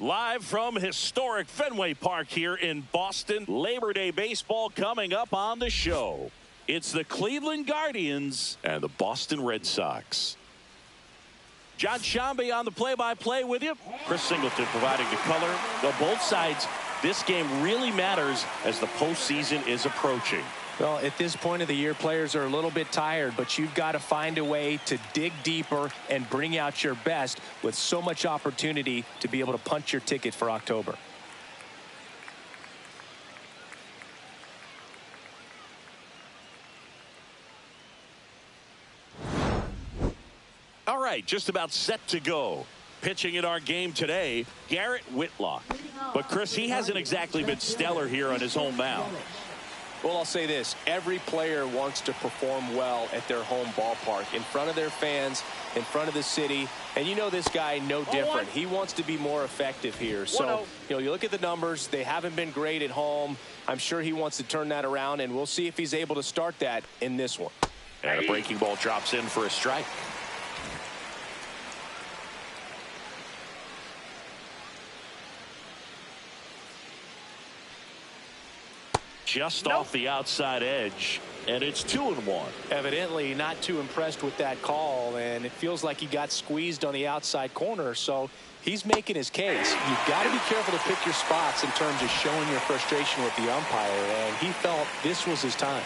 Live from historic Fenway Park here in Boston, Labor Day baseball coming up on the show. It's the Cleveland Guardians and the Boston Red Sox. John Shambi on the play-by-play with you. Chris Singleton providing the color. Though both sides, this game really matters as the postseason is approaching. Well, at this point of the year, players are a little bit tired, but you've got to find a way to dig deeper and bring out your best with so much opportunity to be able to punch your ticket for October. All right, just about set to go. Pitching in our game today, Garrett Whitlock. But, Chris, he hasn't exactly been stellar here on his home mound. Well, I'll say this. Every player wants to perform well at their home ballpark, in front of their fans, in front of the city. And you know this guy no different. He wants to be more effective here. So, you look at the numbers. They haven't been great at home. I'm sure he wants to turn that around, and we'll see if he's able to start that in this one. And a breaking ball drops in for a strike. Just off the outside edge, and it's 2-1. Evidently not too impressed with that call, and it feels like he got squeezed on the outside corner, so he's making his case. You've got to be careful to pick your spots in terms of showing your frustration with the umpire, and he felt this was his time.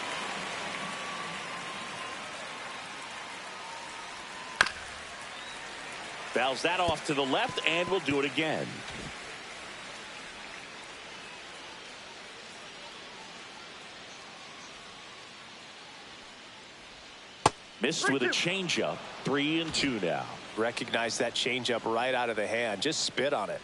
Fouls that off to the left, and we'll do it again. Missed with a changeup. 3-2 now. Recognize that changeup right out of the hand. Just spit on it.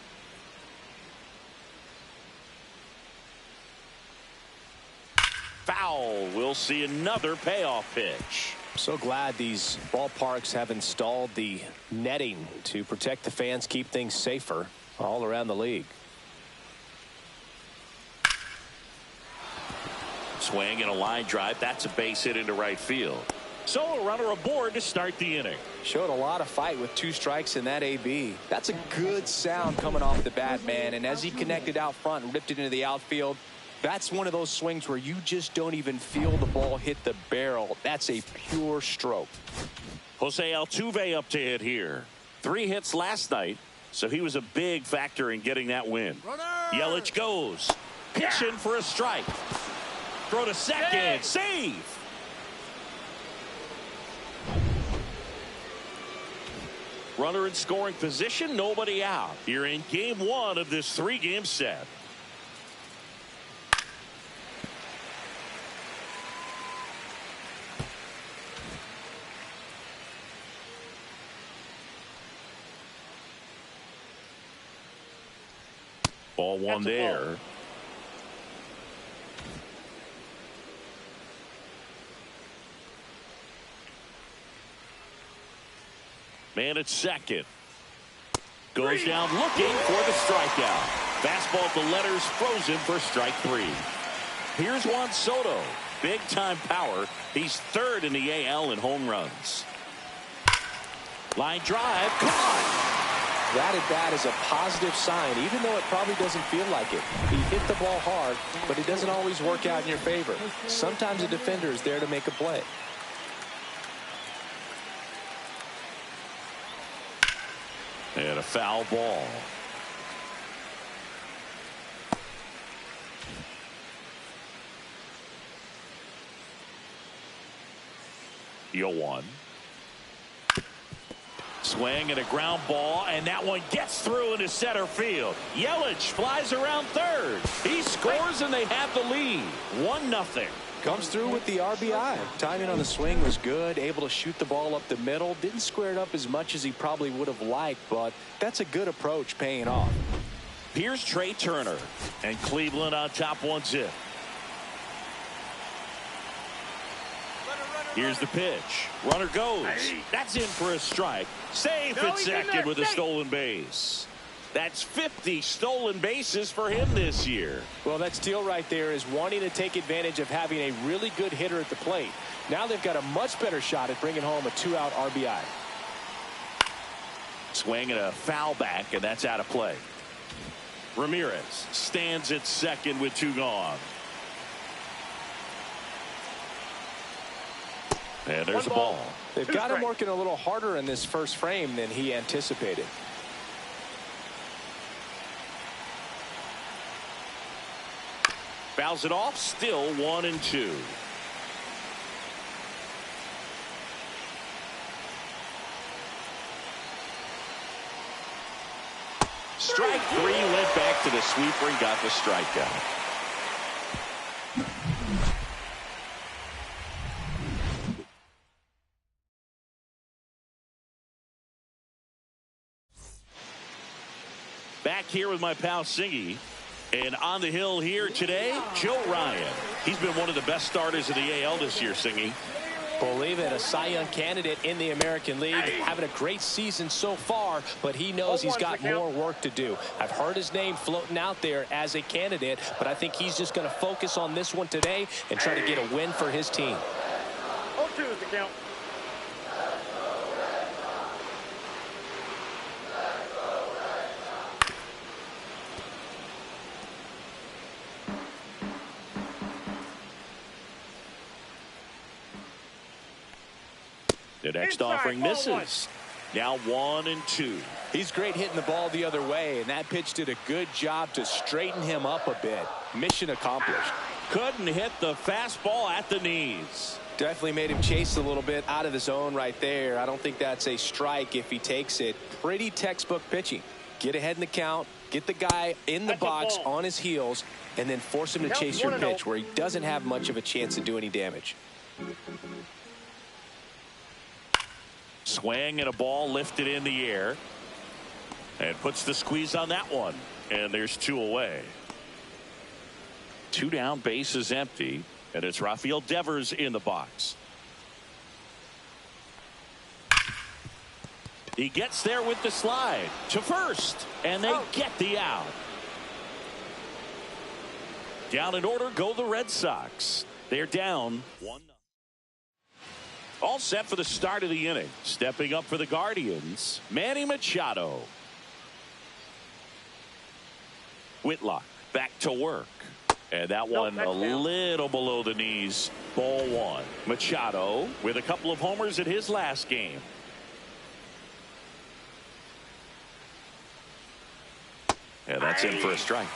Foul. We'll see another payoff pitch. So glad these ballparks have installed the netting to protect the fans, keep things safer all around the league. Swing and a line drive. That's a base hit into right field. So a runner aboard to start the inning. Showed a lot of fight with 2 strikes in that AB. That's a good sound coming off the bat, man. And as he connected out front and ripped it into the outfield, that's one of those swings where you just don't even feel the ball hit the barrel. That's a pure stroke. Jose Altuve up to hit here. 3 hits last night, so he was a big factor in getting that win. Yelich goes. Pitch in for a strike. Throw to second. Save. Runner in scoring position, nobody out. You're in game 1 of this 3-game set. Ball 1 there. Man at second. Goes down looking for the strikeout. Fastball at the letters, frozen for strike 3. Here's Juan Soto. Big time power. He's 3rd in the AL in home runs. Line drive. Caught. That at bat is a positive sign, even though it probably doesn't feel like it. He hit the ball hard, but it doesn't always work out in your favor. Sometimes a defender is there to make a play. And a foul ball. The 0-1. Swing and a ground ball, and that one gets through into center field. Yelich flies around third. He scores, and they have the lead. 1-0. Comes through with the RBI. Timing on the swing was good. Able to shoot the ball up the middle. Didn't square it up as much as he probably would have liked, but that's a good approach paying off. Here's Trey Turner, and Cleveland on top 1-0. Here's the pitch. Runner goes. That's in for a strike. Safe at second with a stolen base. That's 50 stolen bases for him this year. Well, that steal right there is wanting to take advantage of having a really good hitter at the plate. Now they've got a much better shot at bringing home a 2-out RBI. Swing and a foul back, and that's out of play. Ramirez stands at second with 2 gone. And there's a ball. They've got him working a little harder in this first frame than he anticipated. Fouls it off, still 1-2. Strike 3, went back to the sweeper and got the strikeout. Back here with my pal Singy. And on the hill here today, Joe Ryan. He's been one of the best starters in the AL this year, Singy. Believe it, a Cy Young candidate in the American League. Having a great season so far, but he knows he's got more work to do. I've heard his name floating out there as a candidate, but I think he's just going to focus on this one today and try to get a win for his team. 0-2 is the count. The next offering misses. Now 1-2. He's great hitting the ball the other way, and that pitch did a good job to straighten him up a bit. Mission accomplished. Couldn't hit the fastball at the knees. Definitely made him chase a little bit out of the zone right there. I don't think that's a strike if he takes it. Pretty textbook pitching. Get ahead in the count, get the guy in the box on his heels, and then force him to chase your pitch where he doesn't have much of a chance to do any damage. Swing and a ball lifted in the air. And puts the squeeze on that one. And there's 2 away. 2 down, base is empty. And it's Rafael Devers in the box. He gets there with the slide to first. And they get the out. Down in order go the Red Sox. They're down 1-0. All set for the start of the inning. Stepping up for the Guardians, Manny Machado. Whitlock back to work. And that one a little below the knees. Ball 1. Machado with a couple of homers in his last game. And that's in for a strike.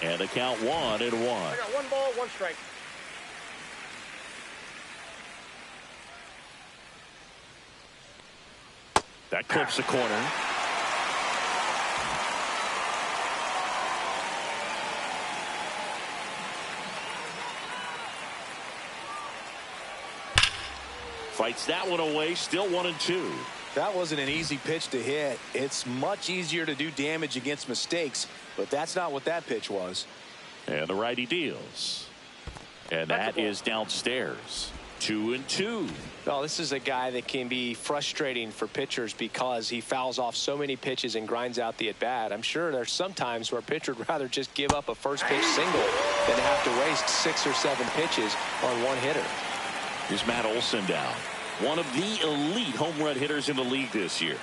And the count 1-1. I got 1 ball, 1 strike. That clips the corner. Fights that one away, still 1-2. That wasn't an easy pitch to hit. It's much easier to do damage against mistakes, but that's not what that pitch was. And the righty deals. And that is downstairs. 2-2. Well, this is a guy that can be frustrating for pitchers because he fouls off so many pitches and grinds out the at-bat. I'm sure there's some times where a pitcher would rather just give up a first pitch single than have to waste 6 or 7 pitches on one hitter. Here's Matt Olson down. One of the elite home run hitters in the league this year.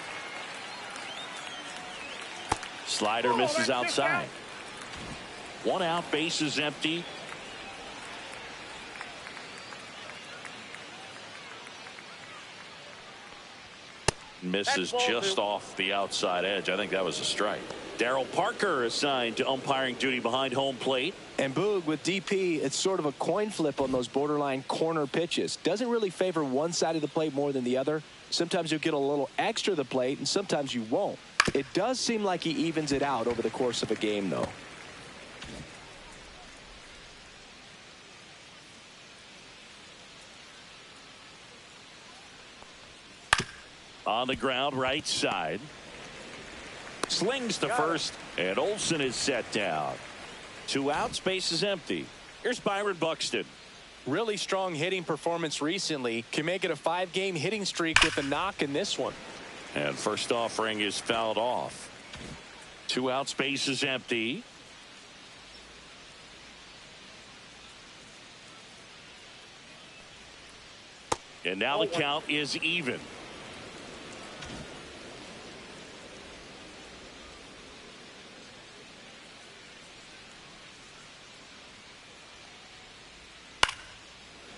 Slider misses outside. 1 out, base is empty. Misses just off the outside edge. I think that was a strike. Darryl Parker assigned to umpiring duty behind home plate. And Boog, with DP, it's sort of a coin flip on those borderline corner pitches. Doesn't really favor one side of the plate more than the other. Sometimes you'll get a little extra to the plate, and sometimes you won't. It does seem like he evens it out over the course of a game, though. On the ground, right side. Slings to first, and Olsen is set down. 2 outs, base is empty. Here's Byron Buxton. Really strong hitting performance recently. Can make it a 5-game hitting streak with a knock in this one. And first offering is fouled off. 2 outs, base is empty. And now the count is even.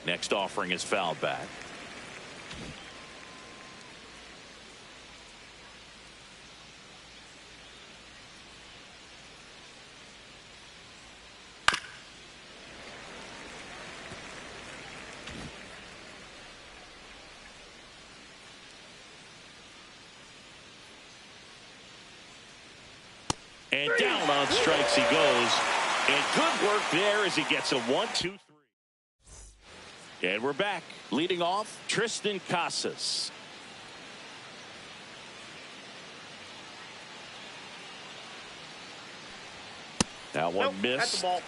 Next offering is fouled back. And down on strikes he goes. And good work there as he gets a 1-2-3. And we're back. Leading off, Tristan Casas. That one missed. That's the ball.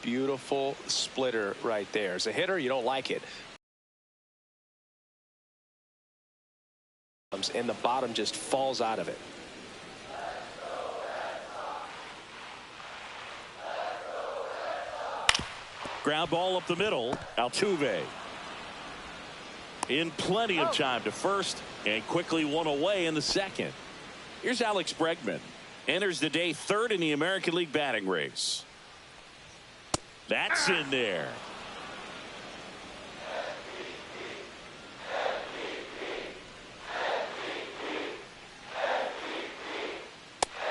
Beautiful splitter right there. As a hitter, you don't like it. And the bottom just falls out of it. Ground ball up the middle. Altuve in plenty of time to first and quickly one away in the second. Here's Alex Bregman. Enters the day 3rd in the American League batting race. That's in there.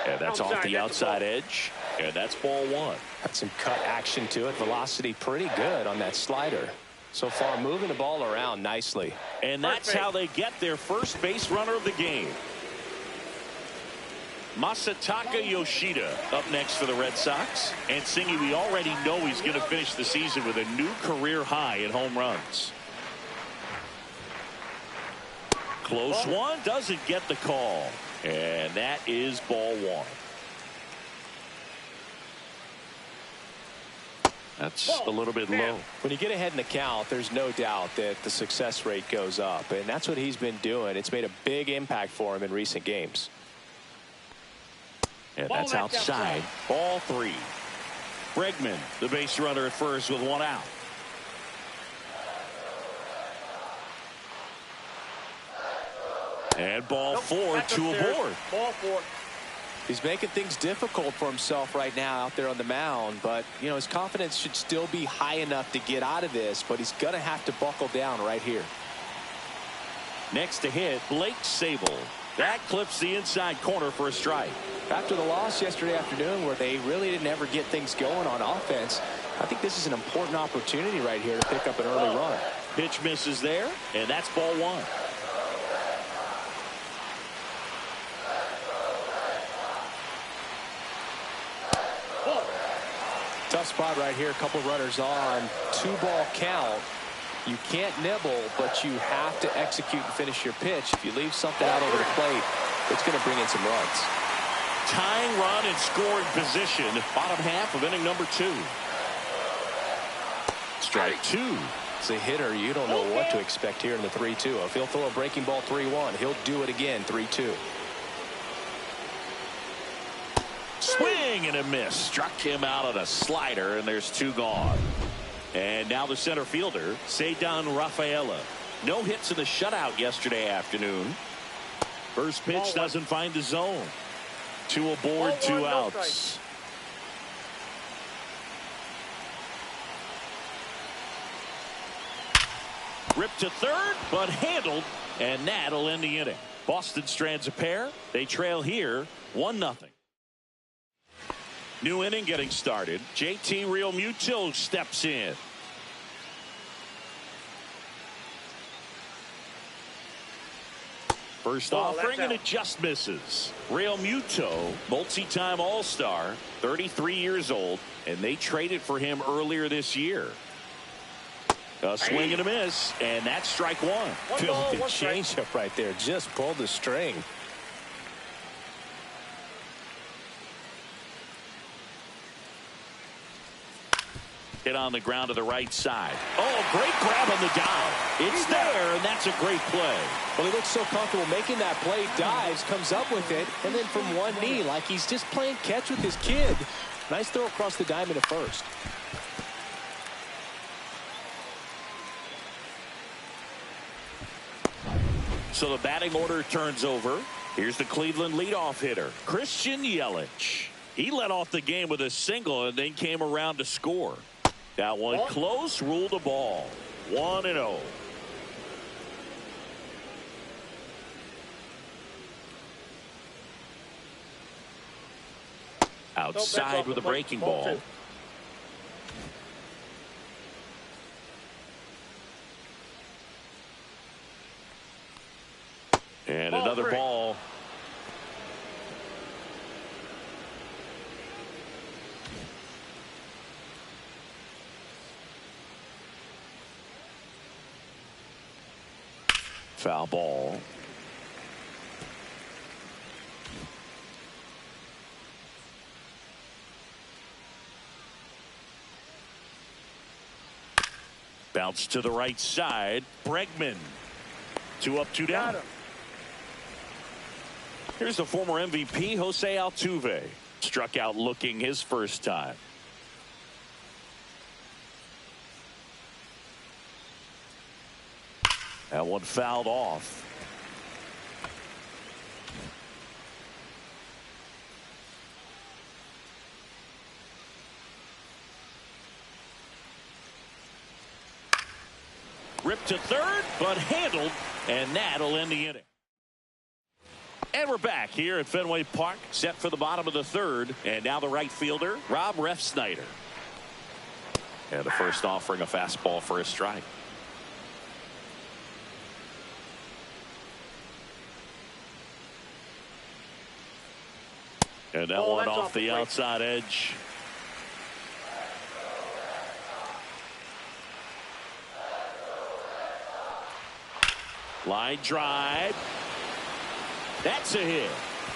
And that's off the outside edge. And that's ball 1. Got some cut action to it. Velocity pretty good on that slider. So far moving the ball around nicely. And that's how they get their first base runner of the game. Masataka Yoshida up next for the Red Sox. And Singy, we already know he's going to finish the season with a new career high in home runs. Close one, doesn't get the call. And that is ball 1. That's a little bit low. When you get ahead in the count, there's no doubt that the success rate goes up. And that's what he's been doing. It's made a big impact for him in recent games. And that's outside. Ball 3. Bregman, the base runner at first with 1 out. And ball 4, 2 aboard. Ball 4. He's making things difficult for himself right now out there on the mound, but you know his confidence should still be high enough to get out of this, but he's gonna have to buckle down right here. Next to hit, Blake Sable. That clips the inside corner for a strike. After the loss yesterday afternoon where they really didn't ever get things going on offense, I think this is an important opportunity right here to pick up an early run. Pitch misses there, and that's ball 1. Tough spot right here. A couple runners on. 2-ball count. You can't nibble, but you have to execute and finish your pitch. If you leave something out over the plate, it's going to bring in some runs. Tying run in scoring position. Bottom half of inning number 2. Strike 2. As a hitter, you don't know what to expect here in the 3-2. If he'll throw a breaking ball 3-1, he'll do it again 3-2. Swing and a miss. Struck him out on a slider, and there's 2 gone. And now the center fielder, Ceddanne Rafaela. No hits in the shutout yesterday afternoon. First pitch doesn't find the zone. 2 aboard, 2 outs. Ripped to third, but handled, and that'll end the inning. Boston strands a pair. They trail here 1-0. New inning getting started. JT Realmuto steps in. First offering, and it just misses. Realmuto, multi-time All-Star, 33 years old, and they traded for him earlier this year. A swing and a miss, and that's strike one. Good changeup right there. Just pulled the string. Hit on the ground to the right side. Oh, great grab on the dive. It's there, and that's a great play. Well, he looks so comfortable making that play. Dives, comes up with it, and then from one knee, like he's just playing catch with his kid. Nice throw across the diamond at first. So the batting order turns over. Here's the Cleveland leadoff hitter, Christian Yelich. He led off the game with a single and then came around to score. That one close, ruled a ball. 1-0. Outside with a breaking ball. And another ball. Foul ball. Bounce to the right side. Bregman. 2 up, 2 down. Here's the former MVP, Jose Altuve. Struck out looking his first time. That one fouled off. Ripped to third, but handled, and that'll end the inning. And we're back here at Fenway Park, set for the bottom of the third. And now the right fielder, Rob Refsnyder. And the first offering, a fastball for a strike. And that one off the outside edge. Line drive. That's a hit.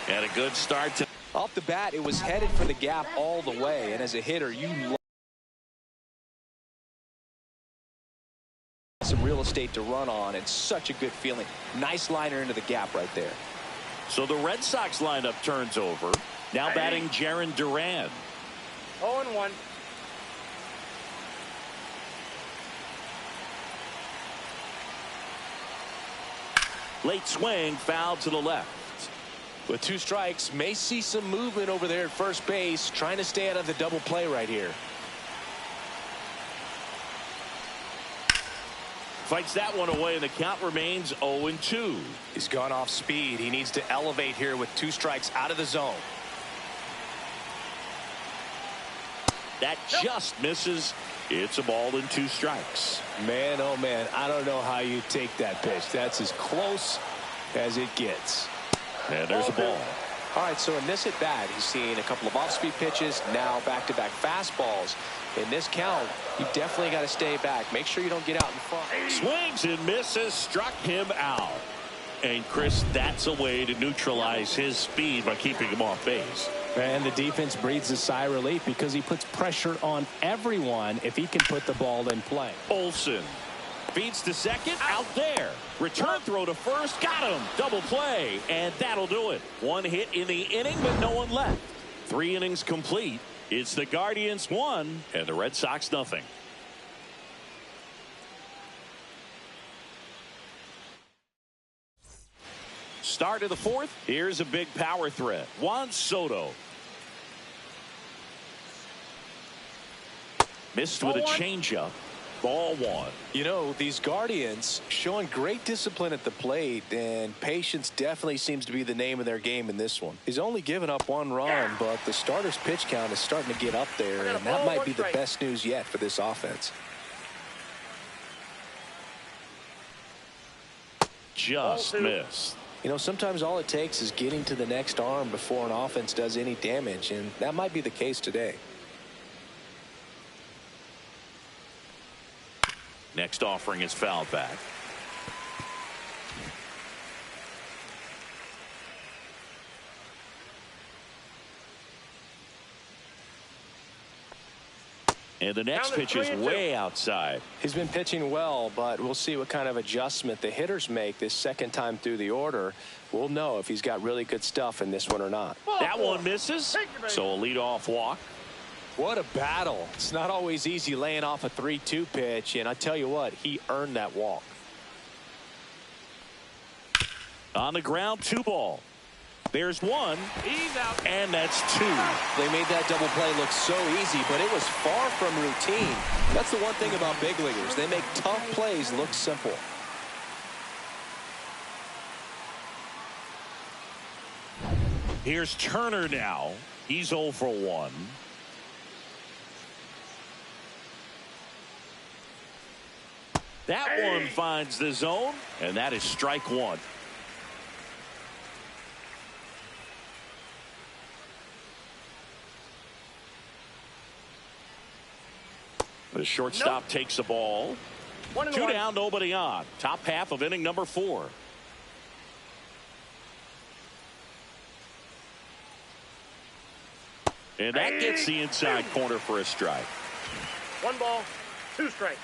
And a good start to. Off the bat, it was headed for the gap all the way. And as a hitter, you love some real estate to run on, and such a good feeling. Nice liner into the gap right there. So the Red Sox lineup turns over. Now batting Jarren Duran. 0-1. Late swing, foul to the left. With 2 strikes, may see some movement over there at first base, trying to stay out of the double play right here. Fights that one away, and the count remains 0-2. He's gone off speed. He needs to elevate here with 2 strikes out of the zone. That just misses. It's a ball and 2 strikes. Man, oh man, I don't know how you take that pitch. That's as close as it gets. And there's a ball. All right, so in this at bat, he's seen a couple of off-speed pitches, now back-to-back fastballs. In this count, you definitely got to stay back. Make sure you don't get out in front. Swings and misses, struck him out. And Chris, that's a way to neutralize his speed by keeping him off base. And the defense breathes a sigh of relief because he puts pressure on everyone if he can put the ball in play. Olsen feeds to second, out there. Return throw to first, got him. Double play, and that'll do it. 1 hit in the inning, but no one left. 3 innings complete. It's the Guardians 1 and the Red Sox nothing. Start of the 4th. Here's a big power threat. Juan Soto. Missed with a changeup. Ball one. You know, these Guardians showing great discipline at the plate, and patience definitely seems to be the name of their game in this one. He's only given up 1 run, but the starter's pitch count is starting to get up there, and that might be the best news yet for this offense. Just missed. You know, sometimes all it takes is getting to the next arm before an offense does any damage, and that might be the case today. Next offering is fouled back. And the next pitch is way outside. He's been pitching well, but we'll see what kind of adjustment the hitters make this second time through the order. We'll know if he's got really good stuff in this one or not. That one misses, so a leadoff walk. What a battle. It's not always easy laying off a 3-2 pitch, and I tell you what, he earned that walk. On the ground, 2 ball. There's 1. He's out. And that's 2. They made that double play look so easy, but it was far from routine. That's the one thing about big leaguers. They make tough plays look simple. Here's Turner now. He's 0 for 1. That one finds the zone, and that is strike 1. The shortstop takes the ball. 2 down, nobody on. Top half of inning number 4. And that gets the inside corner for a strike. 1 ball, 2 strikes.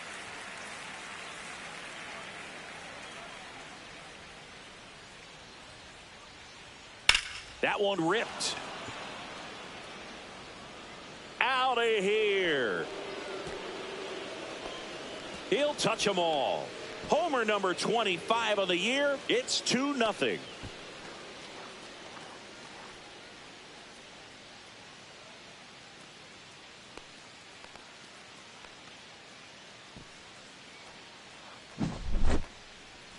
That one ripped. Out of here. He'll touch them all. Homer number 25 of the year. It's 2-0.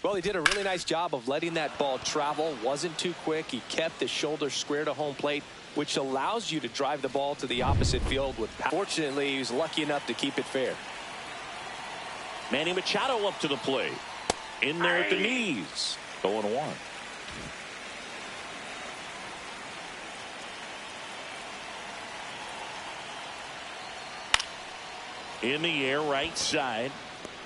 Well, he did a really nice job of letting that ball travel. Wasn't too quick. He kept his shoulder square to home plate, which allows you to drive the ball to the opposite field with power. Fortunately, he was lucky enough to keep it fair. Manny Machado up to the plate. In there at the knees. 0-1. In the air, right side.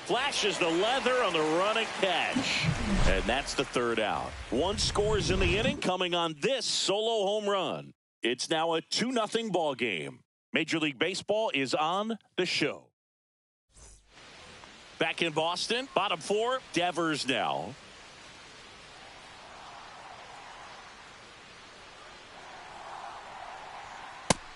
Flashes the leather on the running catch. And that's the 3rd out. 1 scores in the inning coming on this solo home run. It's now a 2-0 ball game. Major League Baseball is on the show. Back in Boston, bottom 4, Devers now.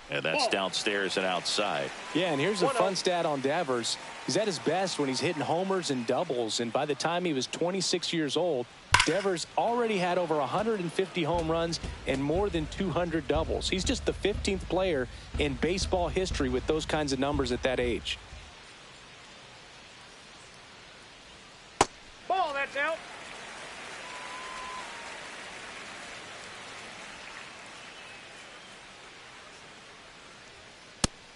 And that's downstairs and outside. Yeah, and here's a fun stat on Devers. He's at his best when he's hitting homers and doubles, and by the time he was 26 years old, Devers already had over 150 home runs and more than 200 doubles. He's just the 15th player in baseball history with those kinds of numbers at that age. Ball, that's out.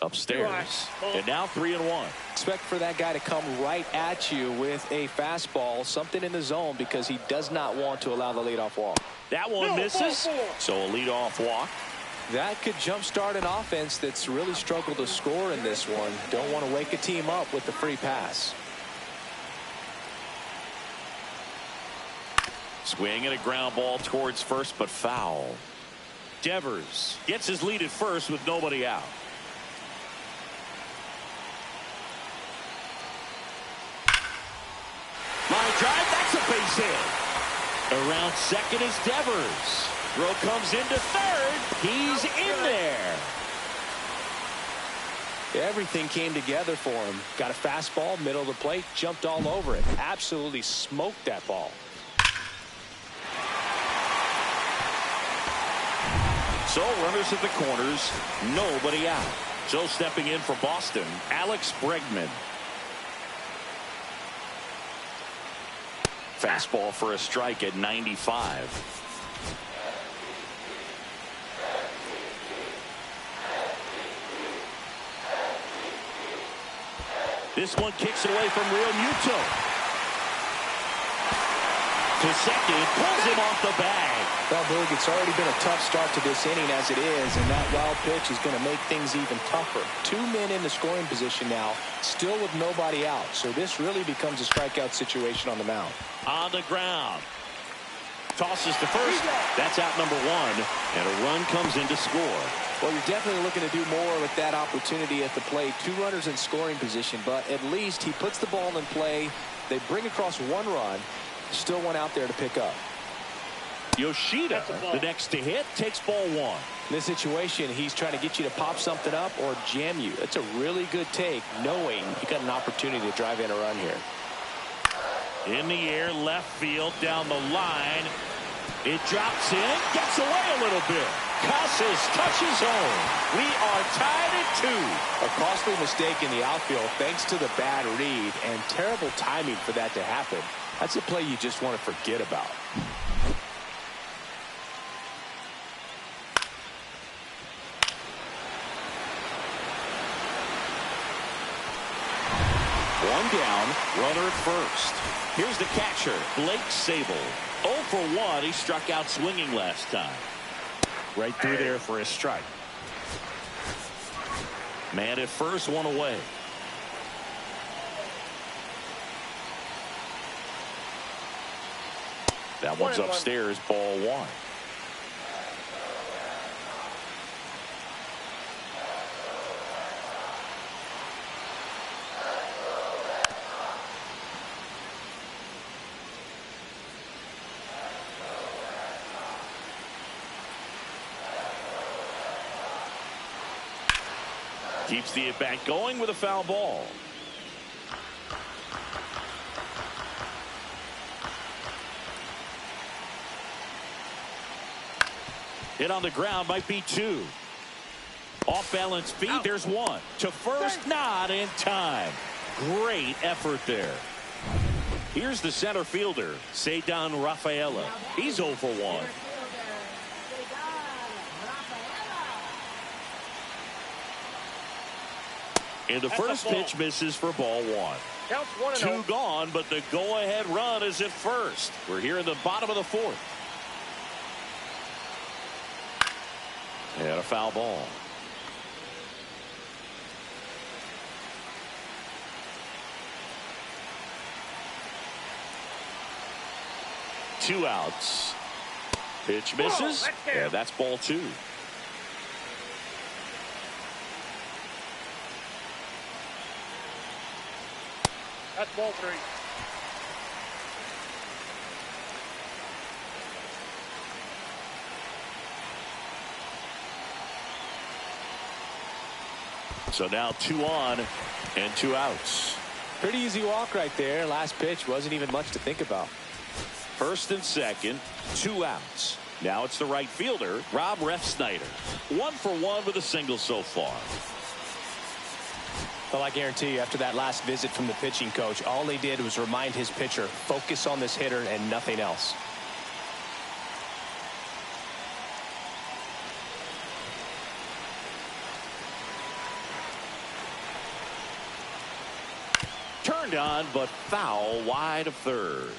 Upstairs. And now 3-1. Expect for that guy to come right at you with a fastball, something in the zone, because he does not want to allow the leadoff walk. That one misses. So a leadoff walk. That could jumpstart an offense that's really struggled to score in this one. Don't want to wake a team up with the free pass. Swing and a ground ball towards first, but foul. Devers gets his lead at first with nobody out. Line drive, that's a base hit. Around second is Devers. Throw comes into third. He's in there. Everything came together for him. Got a fastball, middle of the plate, jumped all over it. Absolutely smoked that ball. So runners at the corners, nobody out. So stepping in for Boston, Alex Bregman. Fastball for a strike at 95. This one kicks it away from Real Muto. To second, pulls him off the bag. Well, Boog, it's already been a tough start to this inning as it is, and that wild pitch is going to make things even tougher. 2 men in the scoring position now, still with nobody out. So this really becomes a strikeout situation on the mound. On the ground. Tosses to first. That's out number 1, and a run comes in to score. Well, you're definitely looking to do more with that opportunity at the plate. 2 runners in scoring position, but at least he puts the ball in play. They bring across 1 run. Still one out there to pick up. Yoshida, the next to hit, takes ball 1. In this situation, he's trying to get you to pop something up or jam you. That's a really good take, knowing you got an opportunity to drive in a run here. In the air, left field, down the line. It drops in, gets away a little bit. Casas touches home. We are tied at 2. A costly mistake in the outfield thanks to the bad read and terrible timing for that to happen. That's a play you just want to forget about. One down, runner at first. Here's the catcher, Blake Sable. 0 for 1. He struck out swinging last time. Right through there for a strike. Man at first, 1 away. That one's upstairs, ball 1. Keeps the at-bat going with a foul ball. Hit on the ground, might be 2. Off balance feet, there's 1. To first, not in time. Great effort there. Here's the center fielder, Ceddanne Rafaela. He's 0 for 1. And the first pitch misses for ball 1. Counts 1-0. 2 gone, but the go-ahead run is at first. We're here in the bottom of the 4th. And a foul ball. Two outs. Pitch misses. And that's ball 2. That's ball 3. So now 2 on and 2 outs. Pretty easy walk right there. Last pitch wasn't even much to think about. First and second, 2 outs. Now it's the right fielder, Rob Refsnyder. 1 for 1 with a single so far. Well, I guarantee you, after that last visit from the pitching coach, all he did was remind his pitcher, focus on this hitter and nothing else. Turned on, but foul wide of third.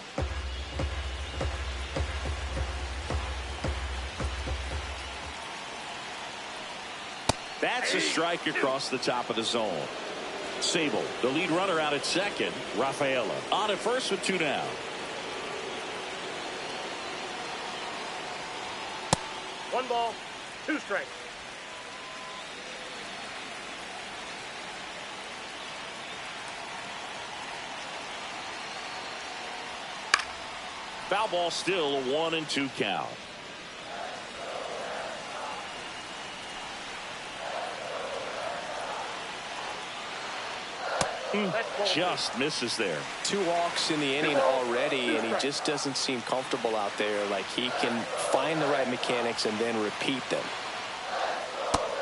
That's a strike across the top of the zone. Sable, the lead runner, out at second. Rafaela on at first with 2 down. One ball, 2 strikes. Foul ball, still a 1-2 count. Just misses there. 2 walks in the inning already, and he just doesn't seem comfortable out there. Like he can find the right mechanics and then repeat them.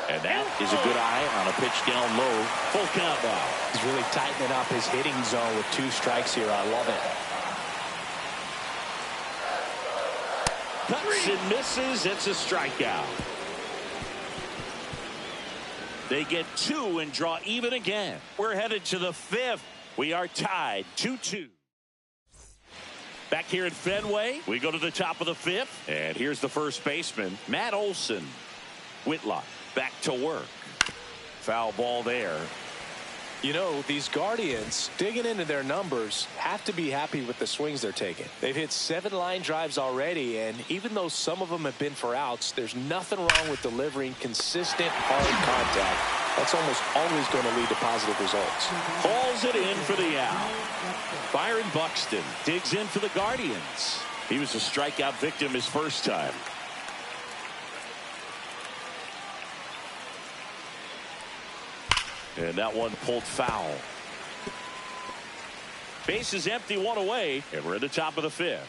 And that is a good eye on a pitch down low. Full count now. He's really tightening up his hitting zone with 2 strikes here. I love it. cuts and misses. It's a strikeout. They get 2 and draw even again. We're headed to the 5th. We are tied 2-2. Back here at Fenway, we go to the top of the 5th. And here's the first baseman, Matt Olson. Whitlock back to work. Foul ball there. You know, these Guardians, digging into their numbers, have to be happy with the swings they're taking. They've hit 7 line drives already, and even though some of them have been for outs, there's nothing wrong with delivering consistent, hard contact. That's almost always going to lead to positive results. Hauls it in for the out. Byron Buxton digs in for the Guardians. He was a strikeout victim his first time. And that one pulled foul. Base is empty, 1 away, and we're at the top of the 5th.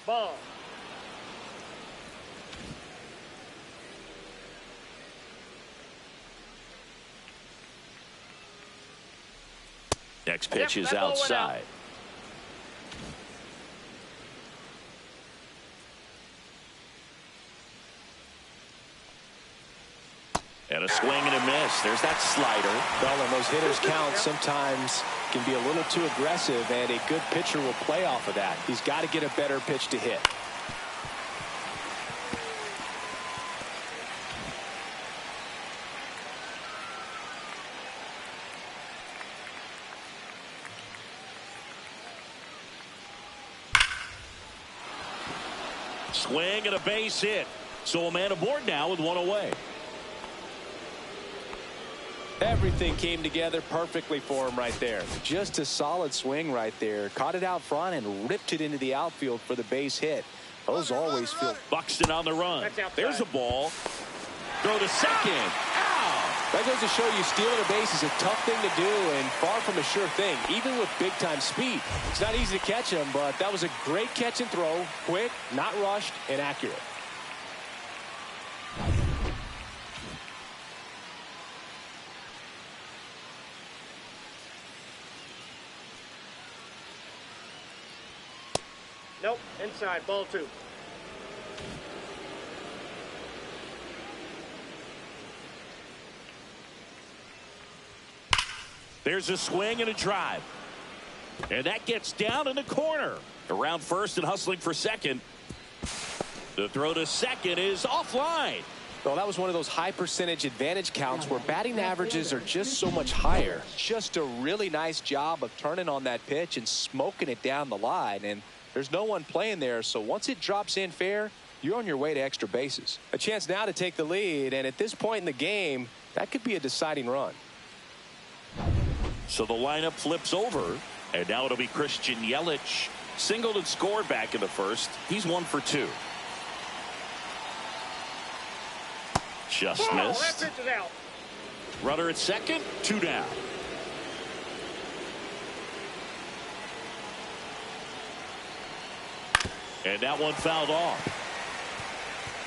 Ball. Next pitch Yep, is that ball went out. outside. And a swing and a miss. There's that slider. Well, when those hitters count, sometimes can be a little too aggressive, and a good pitcher will play off of that. He's got to get a better pitch to hit. Swing and a base hit. So a man aboard now with 1 away. Everything came together perfectly for him right there. Just a solid swing right there. Caught it out front and ripped it into the outfield for the base hit. Those always feel. Buxton on the run. That's outside. There's a ball. Throw to second. Ow! That goes to show you stealing a base is a tough thing to do and far from a sure thing, even with big-time speed. It's not easy to catch him, but that was a great catch and throw. Quick, not rushed, and accurate. Nope. Inside. Ball 2. There's a swing and a drive. And that gets down in the corner. Around first and hustling for second. The throw to second is offline. Well, that was one of those high percentage advantage counts where batting averages are just so much higher. Just a really nice job of turning on that pitch and smoking it down the line. And there's no one playing there, so once it drops in fair, you're on your way to extra bases. A chance now to take the lead, and at this point in the game, that could be a deciding run. So the lineup flips over, and now it'll be Christian Yelich. Singled and scored back in the first. He's 1 for 2. Just Ball. That missed. pitch is out. Runner at second, 2 down. And that one fouled off.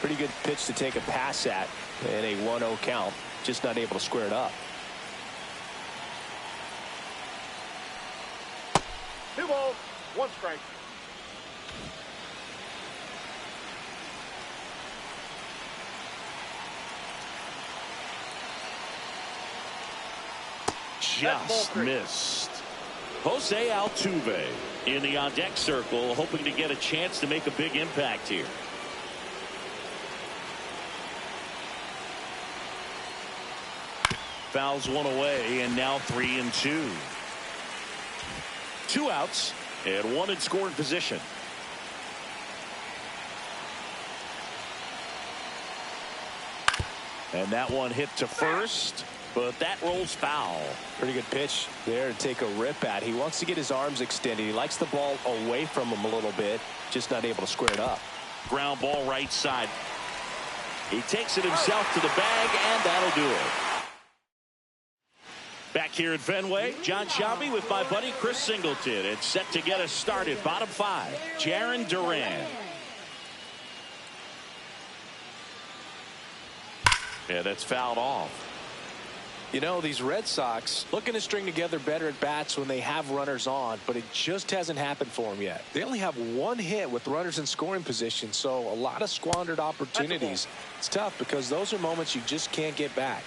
Pretty good pitch to take a pass at in a 1-0 count. Just not able to square it up. 2 balls, 1 strike. Just missed. Jose Altuve in the on-deck circle, hoping to get a chance to make a big impact here. Fouls 1 away, and now 3-2. 2 outs, and 1 in scoring position. And that one hit to first, but that rolls foul. Pretty good pitch there to take a rip at. He wants to get his arms extended. He likes the ball away from him a little bit, just not able to square it up. Ground ball right side. He takes it himself to the bag, and that'll do it. Back here at Fenway, John Shelby with my buddy Chris Singleton. It's set to get us started. Bottom 5, Jaron Duran. And that's fouled off. You know, these Red Sox looking to string together better at bats when they have runners on, but it just hasn't happened for them yet. They only have one hit with runners in scoring position, so a lot of squandered opportunities. It's tough because those are moments you just can't get back.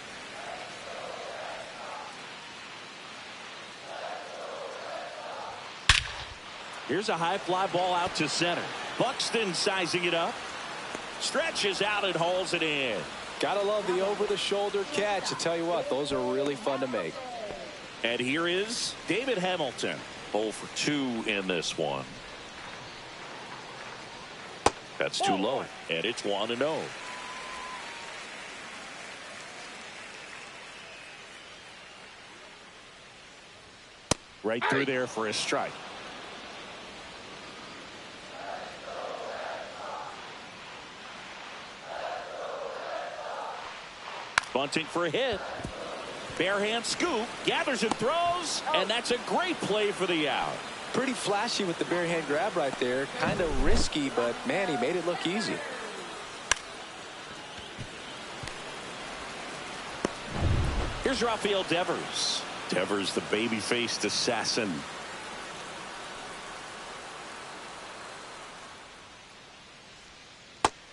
Here's a high fly ball out to center. Buxton sizing it up. Stretches out and hauls it in. Gotta love the over-the-shoulder catch. I tell you what, those are really fun to make. And here is David Hamilton. 0 for 2 in this one. That's too low, and it's 1-0. Right through there for a strike. Bunting for a hit. Bare hand scoop. Gathers and throws. And that's a great play for the out. Pretty flashy with the bare hand grab right there. Kind of risky, but man, he made it look easy. Here's Rafael Devers. Devers, the baby-faced assassin.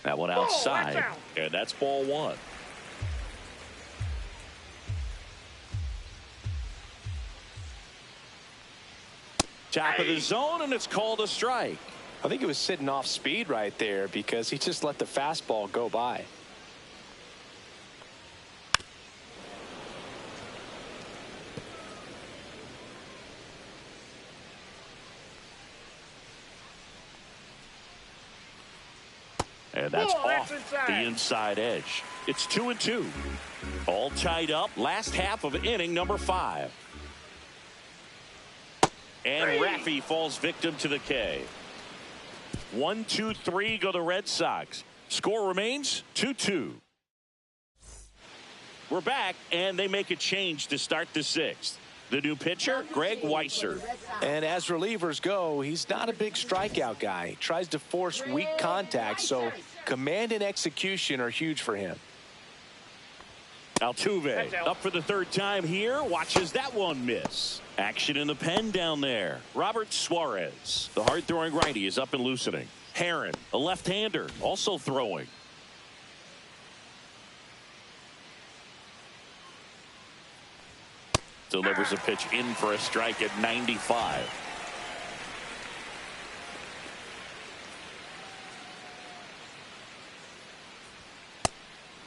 That one outside. And that's ball 1. Top of the zone, and it's called a strike. I think it was sitting off speed right there because he just let the fastball go by. And that's off the inside edge. It's 2-2. All tied up. Last half of inning number 5. And Raffy falls victim to the K. 1, 2, 3 go the Red Sox. Score remains 2-2. We're back, and they make a change to start the 6th. The new pitcher, Greg Weisser. And as relievers go, he's not a big strikeout guy. He tries to force weak contact, so command and execution are huge for him. Altuve up for the 3rd time here. Watches that one miss. Action in the pen down there. Robert Suarez, the hard-throwing righty, is up and loosening. Herron, a left-hander, also throwing. Delivers a pitch in for a strike at 95.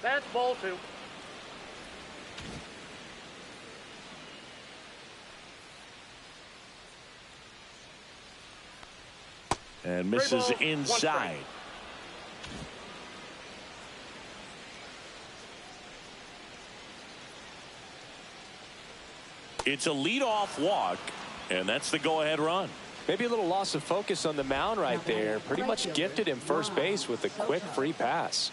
That's ball 2. And misses inside. It's a leadoff walk, and that's the go-ahead run. Maybe a little loss of focus on the mound right there. Pretty much gifted him first base with a quick free pass.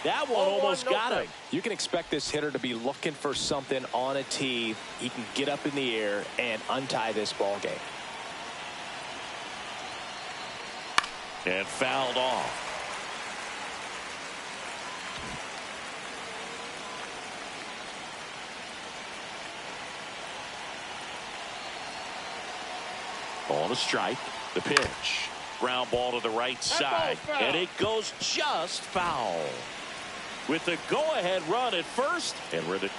That one almost got him. You can expect this hitter to be looking for something on a tee. He can get up in the air and untie this ball game. And fouled off. On a strike. The pitch. Ground ball to the right side. And it goes just foul. With the go-ahead run at first. And we're the...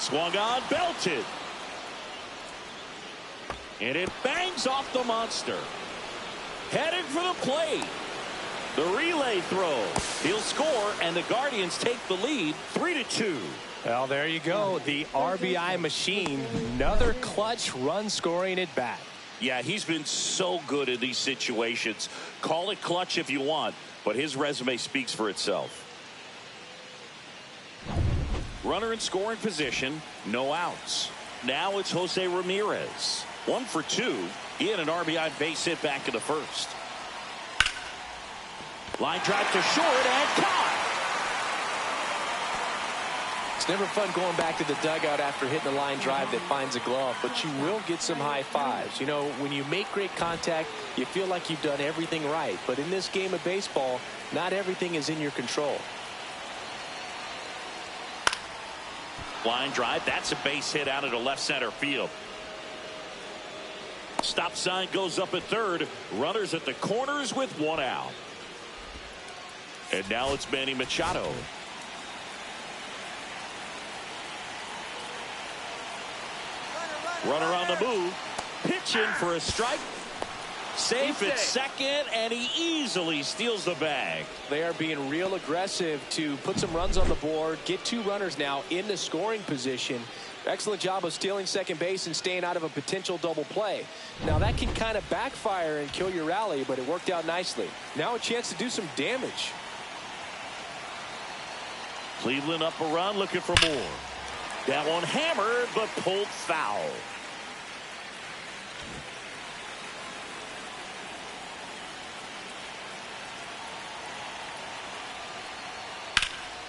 Swung on, belted. And it bangs off the monster. Headed for the plate. The relay throw. He'll score, and the Guardians take the lead 3-2. Well, there you go. The RBI machine. Another clutch run scoring at bat. Yeah, he's been so good in these situations. Call it clutch if you want, but his resume speaks for itself. Runner in scoring position, no outs. Now it's Jose Ramirez. 1 for 2. He had an RBI base hit back in the first. Line drive to short and caught. It's never fun going back to the dugout after hitting a line drive that finds a glove, but you will get some high fives. You know, when you make great contact, you feel like you've done everything right. But in this game of baseball, not everything is in your control. Line drive. That's a base hit out into left center field. Stop sign goes up at third. Runners at the corners with one out. And now it's Manny Machado. Runner on the move. Pitching for a strike. Safe at second, and he easily steals the bag. They are being real aggressive to put some runs on the board. Get two runners now in the scoring position. Excellent job of stealing second base and staying out of a potential double play. Now that can kind of backfire and kill your rally, but it worked out nicely. Now a chance to do some damage. Cleveland up a run, looking for more. That one hammered, but pulled foul.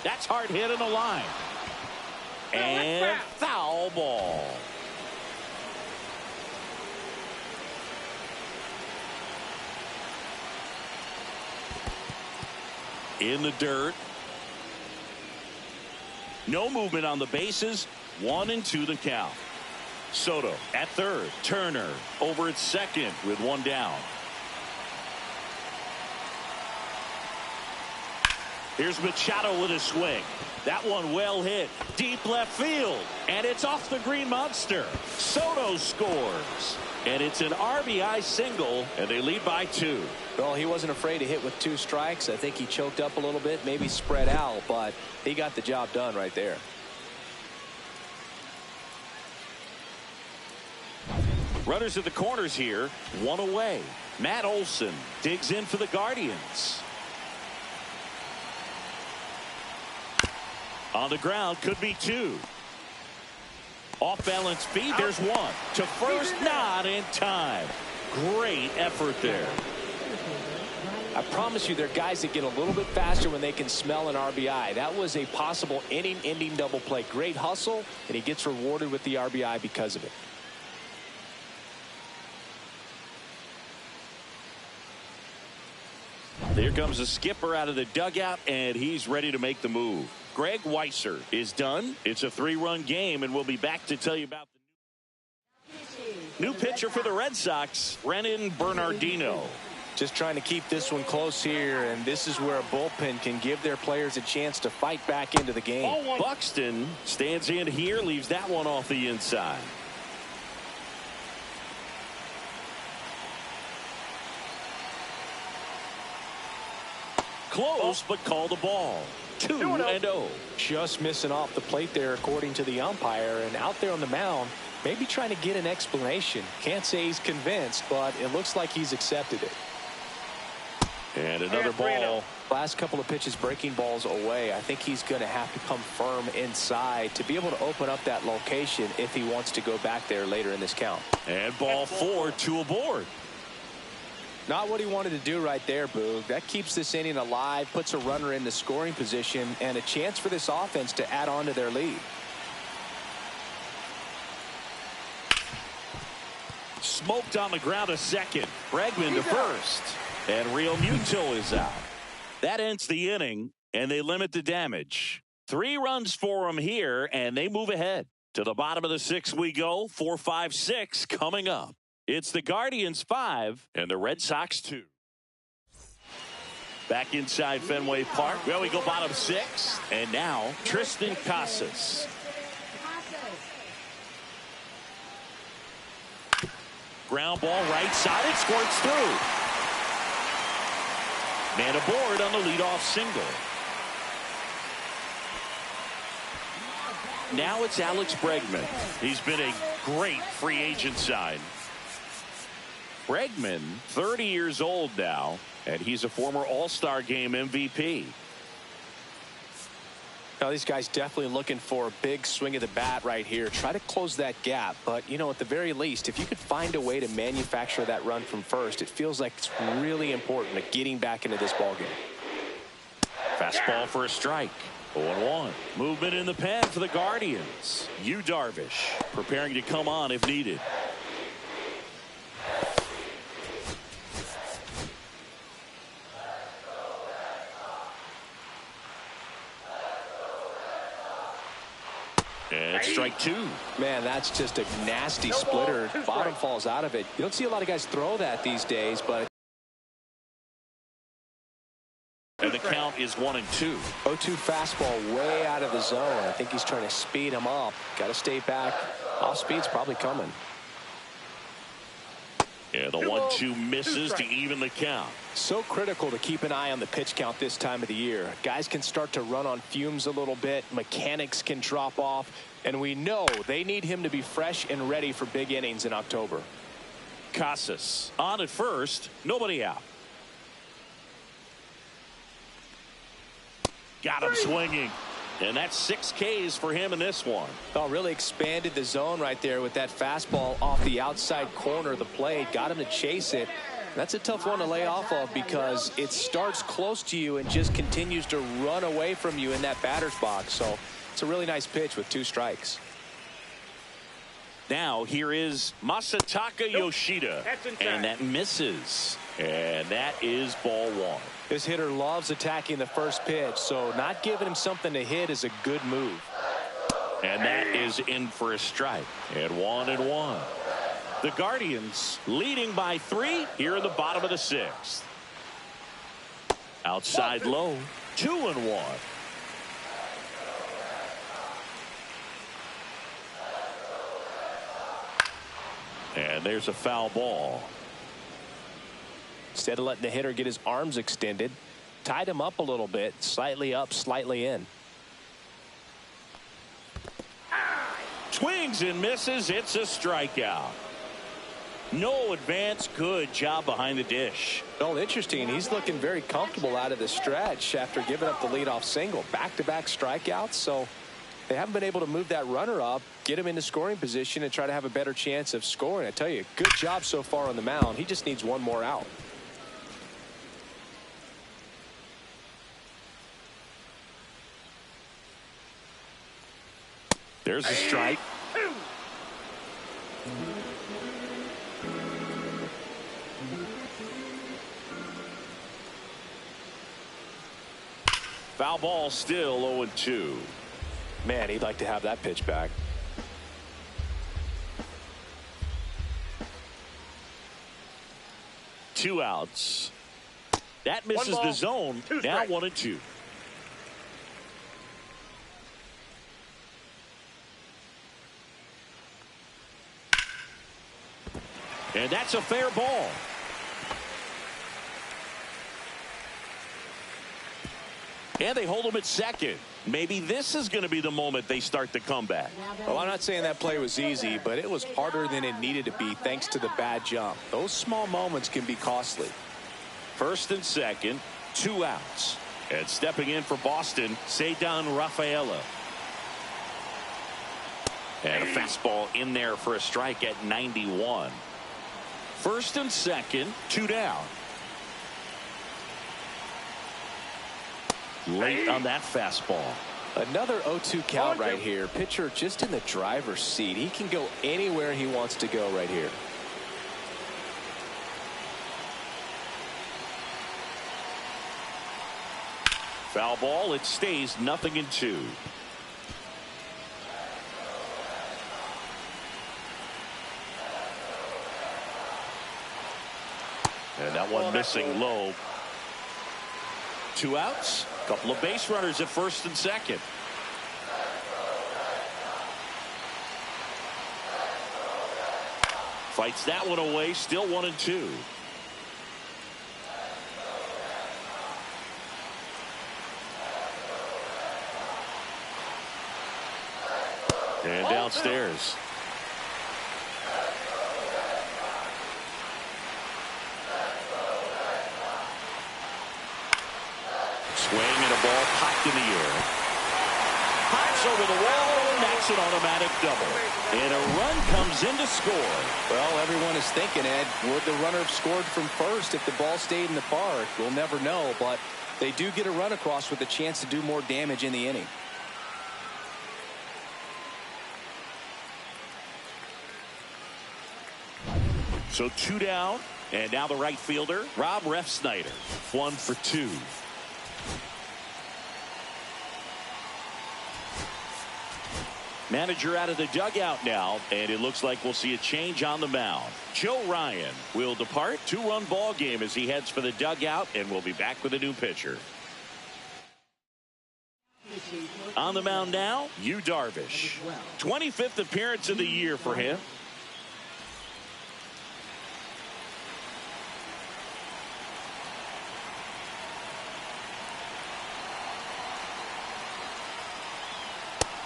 That's hard hit in the line. And foul ball. In the dirt. No movement on the bases. 1-2 the count. Soto at third. Turner over at second with one down. Here's Machado with a swing. That one well hit. Deep left field. And it's off the green monster. Soto scores. And it's an RBI single. And they lead by 2. Well, he wasn't afraid to hit with 2 strikes. I think he choked up a little bit, maybe spread out, but he got the job done right there. Runners at the corners here. One away. Matt Olson digs in for the Guardians. On the ground, could be 2. Off balance feed, there's 1. To first, not in time. Great effort there. I promise you, there are guys that get a little bit faster when they can smell an RBI. That was a possible inning-ending double play. Great hustle, and he gets rewarded with the RBI because of it. There comes a skipper out of the dugout, and he's ready to make the move. Greg Weisser is done. It's a 3-run game, and we'll be back to tell you about the new pitcher for the Red Sox, Brennan Bernardino. Just trying to keep this one close here, and this is where a bullpen can give their players a chance to fight back into the game. Buxton stands in here, leaves that one off the inside. Close, but called the ball. 2-0. Just missing off the plate there, according to the umpire, and out there on the mound, maybe trying to get an explanation. Can't say he's convinced, but it looks like he's accepted it. And another ball. Last couple of pitches breaking balls away. I think he's going to have to come firm inside to be able to open up that location if he wants to go back there later in this count. And ball 4, 2 aboard. Not what he wanted to do right there, Boog. That keeps this inning alive, puts a runner in the scoring position, and a chance for this offense to add on to their lead. Smoked on the ground to second. Bregman to first. And Real Muto is out. That ends the inning, and they limit the damage. 3 runs for them here, and they move ahead. To the bottom of the 6th we go. 4, 5, 6 coming up. It's the Guardians 5 and the Red Sox 2. Back inside Fenway Park. Well, we go bottom 6. And now Tristan Casas. Ground ball right side. It squirts through. Man aboard on the leadoff single. Now it's Alex Bregman. He's been a great free agent sign. Bregman, 30 years old now, and he's a former All-Star Game MVP. Now, these guys definitely looking for a big swing of the bat right here. Try to close that gap, but, you know, at the very least, if you could find a way to manufacture that run from first, it feels like it's really important to getting back into this ballgame. Fastball for a strike. 0-1. Movement in the pen for the Guardians. Yu Darvish preparing to come on if needed. And strike two. Man, that's just a nasty splitter. Bottom falls out of it. You don't see a lot of guys throw that these days, but. And the count is 1-2. 0-2 fastball way out of the zone. I think he's trying to speed him up. Got to stay back. Off speed's probably coming. Yeah, the 1-2 misses to even the count. So critical to keep an eye on the pitch count this time of the year. Guys can start to run on fumes a little bit. Mechanics can drop off. And we know they need him to be fresh and ready for big innings in October. Casas on at first. Nobody out. Got him swinging. And that's 6 Ks for him in this one. Oh, really expanded the zone right there with that fastball off the outside corner of the plate. Got him to chase it. That's a tough one to lay off of because it starts close to you and just continues to run away from you in that batter's box. So it's a really nice pitch with 2 strikes. Now here is Masataka Yoshida. And that misses. And that is ball 1. This hitter loves attacking the first pitch, so not giving him something to hit is a good move. And that is in for a strike. And 1-1. The Guardians leading by 3 here in the bottom of the 6th. Outside low. 2-1. And there's a foul ball. Instead of letting the hitter get his arms extended, tied him up a little bit, slightly up, slightly in. Swings and misses. It's a strikeout. No advance. Good job behind the dish. Oh, interesting. He's looking very comfortable out of the stretch after giving up the leadoff single. Back-to-back strikeouts, so they haven't been able to move that runner up, get him into scoring position, and try to have a better chance of scoring. I tell you, good job so far on the mound. He just needs one more out. There's a strike. Foul ball, still 0-2. Man, he'd like to have that pitch back. Two outs. That misses the zone. Now 1-2. And that's a fair ball. And they hold him at second. Maybe this is going to be the moment they start the comeback. Well, I'm not saying that play was easy, but it was harder than it needed to be thanks to the bad jump. Those small moments can be costly. First and second, 2 outs. And stepping in for Boston, Ceddanne Rafaela. And a fastball in there for a strike at 91. First and second, 2 down. Late on that fastball. Another 0-2 count right here. Pitcher just in the driver's seat. He can go anywhere he wants to go right here. Foul ball. It stays 0-2. And that one missing low. 2 outs. Couple of base runners at first and second. Fights that one away. Still 1-2. And downstairs. Swing and a ball popped in the air. Pops over the wall, and that's an automatic double. And a run comes in to score. Well, everyone is thinking, Ed, would the runner have scored from first if the ball stayed in the park? We'll never know, but They do get a run across with a chance to do more damage in the inning. So 2 down, and now the right fielder, Rob Refsnyder, 1 for 2. Manager out of the dugout now, and it looks like we'll see a change on the mound. Joe Ryan will depart. 2-run ball game as he heads for the dugout, and we'll be back with a new pitcher. On the mound now, Yu Darvish. 25th appearance of the year for him.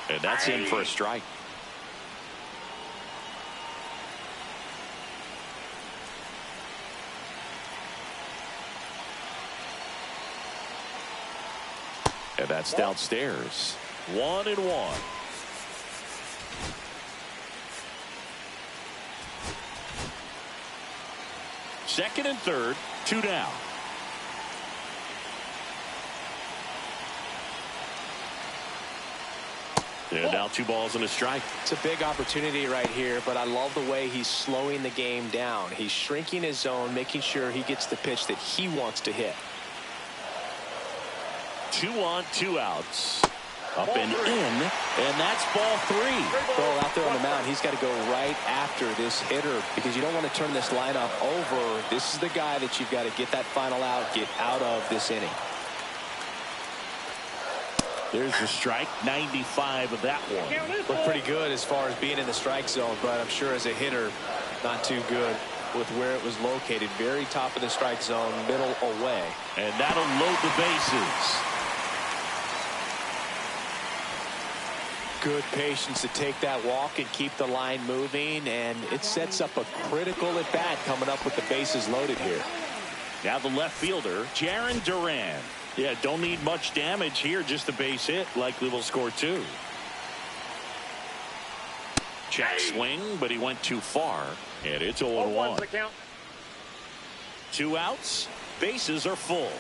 And that's in for a strike. And that's downstairs. 1-1. Second and third, 2 down. And now 2 balls and a strike. It's a big opportunity right here, but I love the way he's slowing the game down. He's shrinking his zone, making sure he gets the pitch that he wants to hit. 2 on, 2 outs. Up and in, and that's ball 3. Well, out there on the mound, he's got to go right after this hitter because you don't want to turn this lineup over. This is the guy that you've got to get that final out, get out of this inning. There's the strike, 95 of that one. Looked pretty good as far as being in the strike zone, but I'm sure as a hitter, not too good with where it was located. Very top of the strike zone, middle away. And that'll load the bases. Good patience to take that walk and keep the line moving, and it sets up a critical at bat coming up with the bases loaded here. Now the left fielder, Jarren Duran. Yeah, don't need much damage here, just a base hit. Likely will score 2. Check swing, but he went too far, and it's 0-1. 2 outs, bases are full.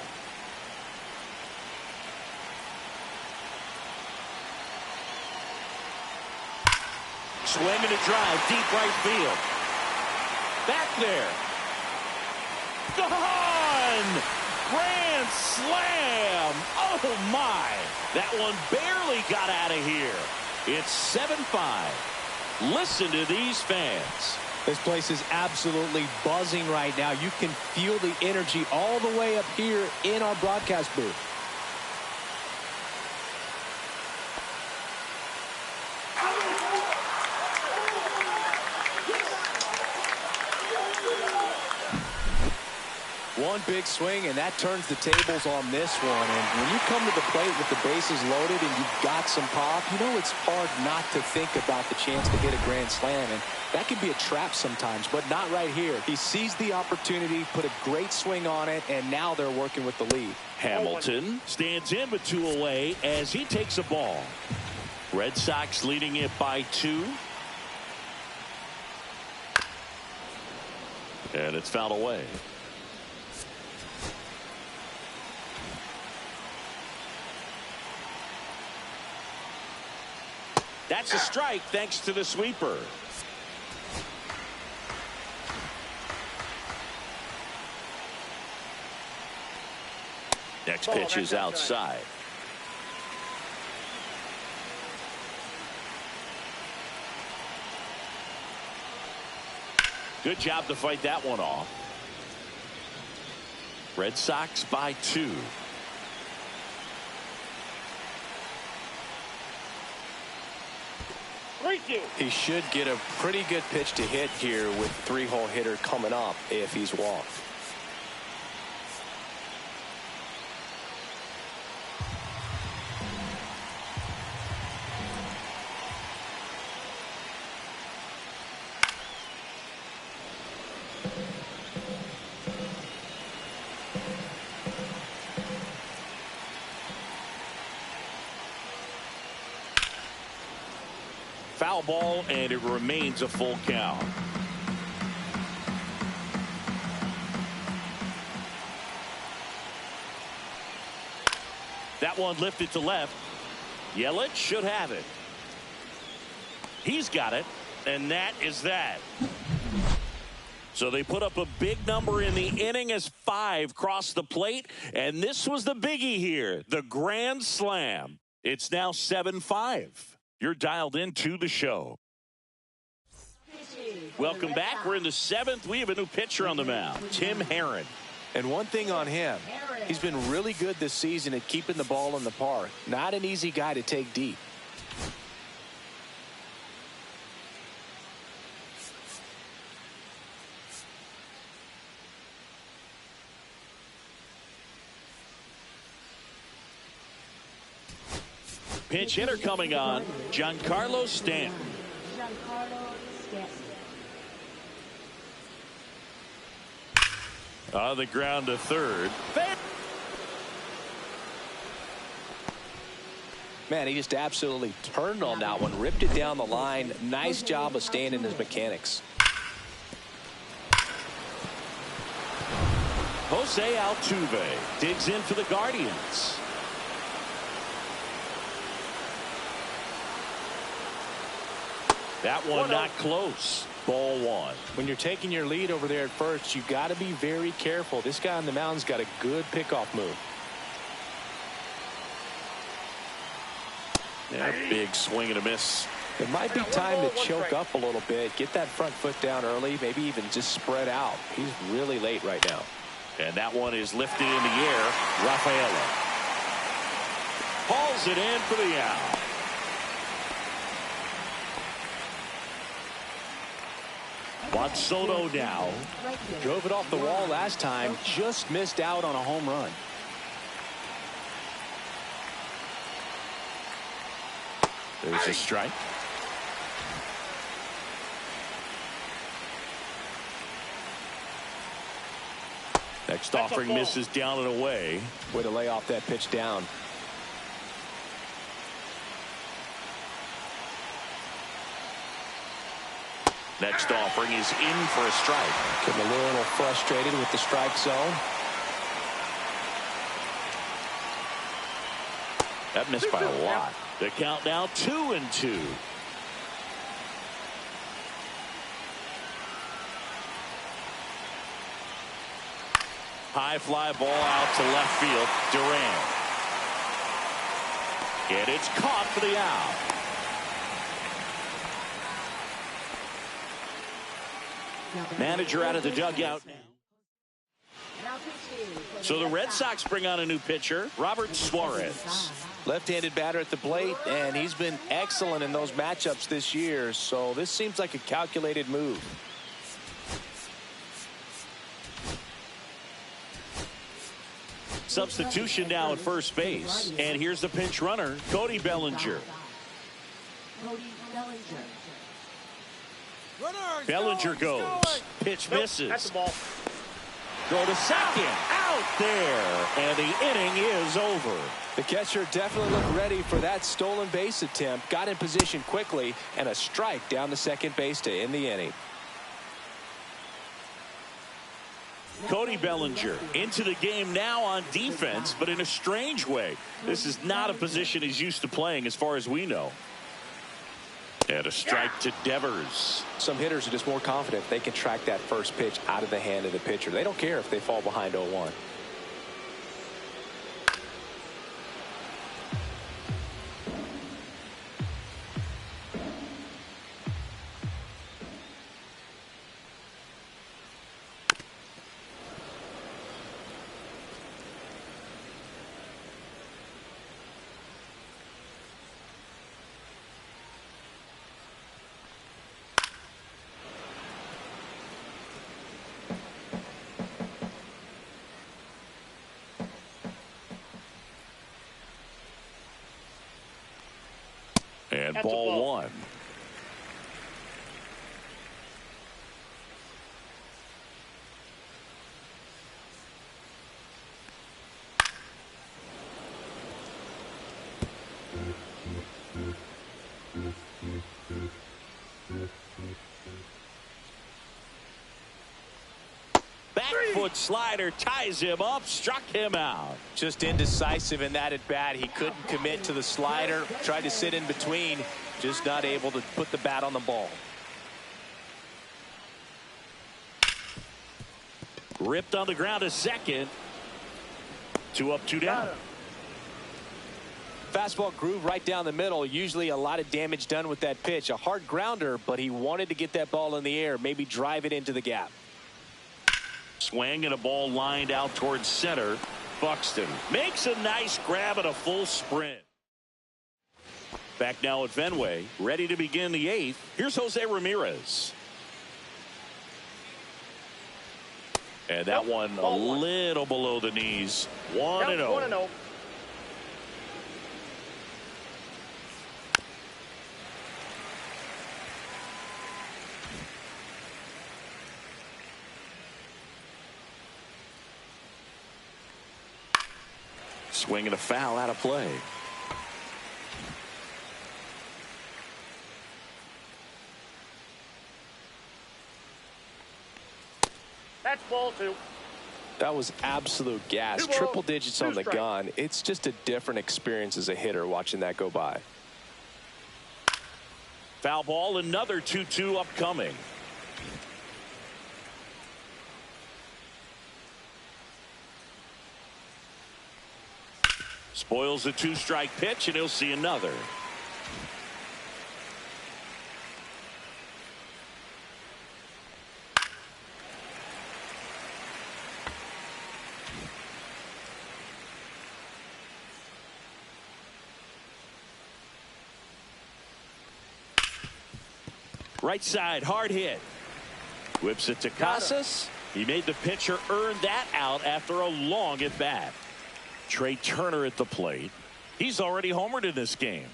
Swing and a drive, deep right field. Back there. Gone! Grand slam! Oh my! That one barely got out of here. It's 7-5. Listen to these fans. This place is absolutely buzzing right now. You can feel the energy all the way up here in our broadcast booth. One big swing, and that turns the tables on this one. And when you come to the plate with the bases loaded and you've got some pop, you know it's hard not to think about the chance to hit a grand slam. And that can be a trap sometimes, but not right here. He sees the opportunity, put a great swing on it, and now they're working with the lead. Hamilton stands in with 2 away as he takes a ball. Red Sox leading it by 2. And it's fouled away. That's a strike thanks to the sweeper. Next pitch is outside. Good job to fight that one off. Red Sox by 2. He should get a pretty good pitch to hit here with 3-hole hitter coming up if he's walked. Foul ball, and it remains a full count. That one lifted to left. Yelich should have it. He's got it, and that is that. So they put up a big number in the inning as 5 crossed the plate, and this was the biggie here, the grand slam. It's now 7-5. You're dialed into the show. Welcome back. We're in the 7th. We have a new pitcher on the mound, Tim Herron. And one thing on him, he's been really good this season at keeping the ball in the park. Not an easy guy to take deep. Pinch hitter coming on, Giancarlo Stanton. On the ground to third. Man, he just absolutely turned on that one, ripped it down the line. Nice job of staying in his mechanics. Jose Altuve digs in for the Guardians. That one not close. Ball 1. When you're taking your lead over there at first, you got to be very careful. This guy on the mound's got a good pickoff move. Yeah, big swing and a miss. It might be time to choke up a little bit, get that front foot down early, maybe even just spread out. He's really late right now. And that one is lifted in the air. Rafaela hauls it in for the out. Juan Soto now. Drove it off the wall last time, just missed out on a home run. There's a strike. Next offering misses down and away. Way to lay off that pitch down. Next offering is in for a strike. Getting a little frustrated with the strike zone. That missed by a lot. The count now 2-2. High fly ball out to left field. Durant. And it's caught for the out. Manager out of the dugout. So the Red Sox bring on a new pitcher, Robert Suarez. Left-handed batter at the plate, and he's been excellent in those matchups this year, so this seems like a calculated move. Substitution now at first base, and here's the pinch runner, Cody Bellinger. Bellinger goes. Pitch misses. That's the ball. Throw to second. Out there. And the inning is over. The catcher definitely looked ready for that stolen base attempt. Got in position quickly, and a strike down the second base to end the inning. Cody Bellinger into the game now on defense, but in a strange way. This is not a position he's used to playing as far as we know. And a strike to Devers. Some hitters are just more confident they can track that first pitch out of the hand of the pitcher. They don't care if they fall behind 0-1. And ball 1. back foot slider ties him up, struck him out. Just indecisive in that at bat. He couldn't commit to the slider, tried to sit in between, just not able to put the bat on the ball. Ripped on the ground to second. 2 up, 2 down. Fastball groove right down the middle. Usually a lot of damage done with that pitch. A hard grounder, but he wanted to get that ball in the air, maybe drive it into the gap. Swing and a ball lined out towards center. Buxton makes a nice grab and a full sprint. Back now at Fenway, ready to begin the 8th. Here's Jose Ramirez. And that one a little below the knees. 1-0. Swing and a foul out of play. That's ball 2. That was absolute gas. Triple digits on the gun. It's just a different experience as a hitter watching that go by. Foul ball, another 2-2 upcoming. Spoils a 2-strike pitch, and he'll see another. Right side, hard hit. Whips it to Casas. He made the pitcher earn that out after a long at bat. Trey Turner at the plate. He's already homered in this game.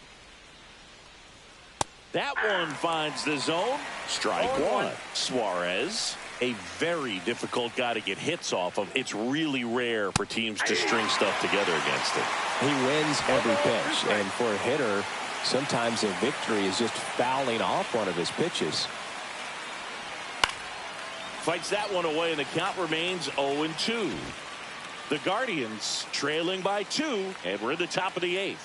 That one finds the zone. Strike one. Suarez, a very difficult guy to get hits off of. It's really rare for teams to string stuff together against him. He wins every pitch, and for a hitter, sometimes a victory is just fouling off one of his pitches. Fights that one away, and the count remains 0-2. The Guardians trailing by 2, and we're in the top of the 8th.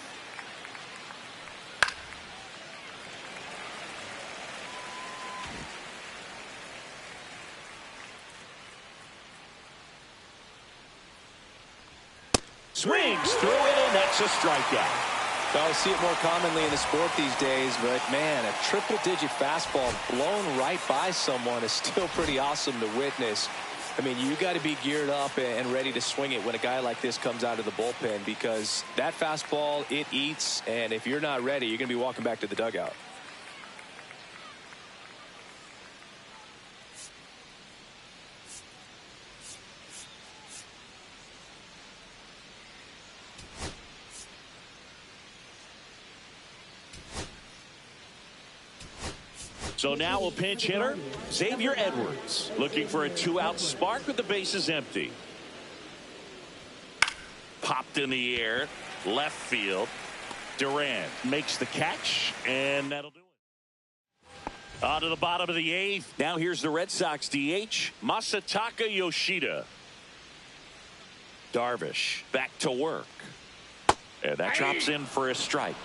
Swings through it, and that's a strikeout. I see it more commonly in the sport these days, but man, a triple-digit fastball blown right by someone is still pretty awesome to witness. I mean, you got to be geared up and ready to swing it when a guy like this comes out of the bullpen, because that fastball, it eats, and if you're not ready, you're going to be walking back to the dugout. So now a pinch hitter, Xavier Edwards, looking for a 2-out spark with the bases empty. Popped in the air, left field. Durant makes the catch, and that'll do it. On to the bottom of the 8th. Now here's the Red Sox DH, Masataka Yoshida. Darvish back to work. And that drops in for a strike.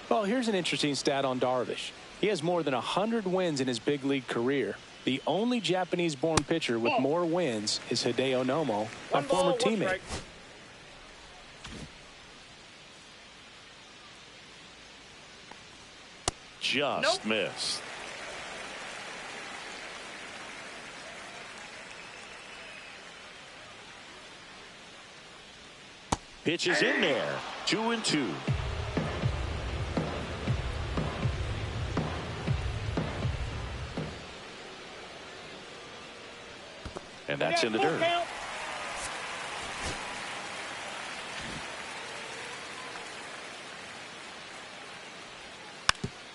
Well, here's an interesting stat on Darvish. He has more than 100 wins in his big league career. The only Japanese-born pitcher with more wins is Hideo Nomo, a former teammate. Just missed. Pitch is in there. 2-2. And that's in the dirt.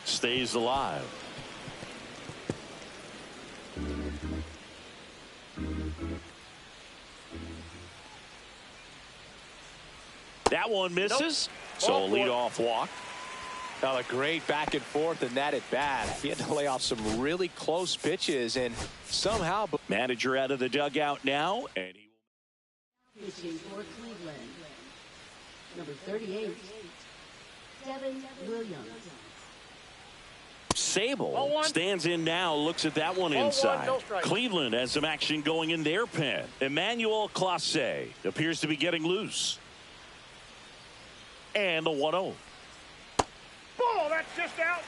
Stays alive. That one misses. So a leadoff walk. Oh, a great back and forth in that at bat. He had to lay off some really close pitches and somehow. Manager out of the dugout now, and he will. Pitching for Cleveland, number 38, Devin Williams. Sable stands in now, looks at that one inside. Cleveland has some action going in their pen. Emmanuel Clase appears to be getting loose. And the 1-0. Ball, that's just out.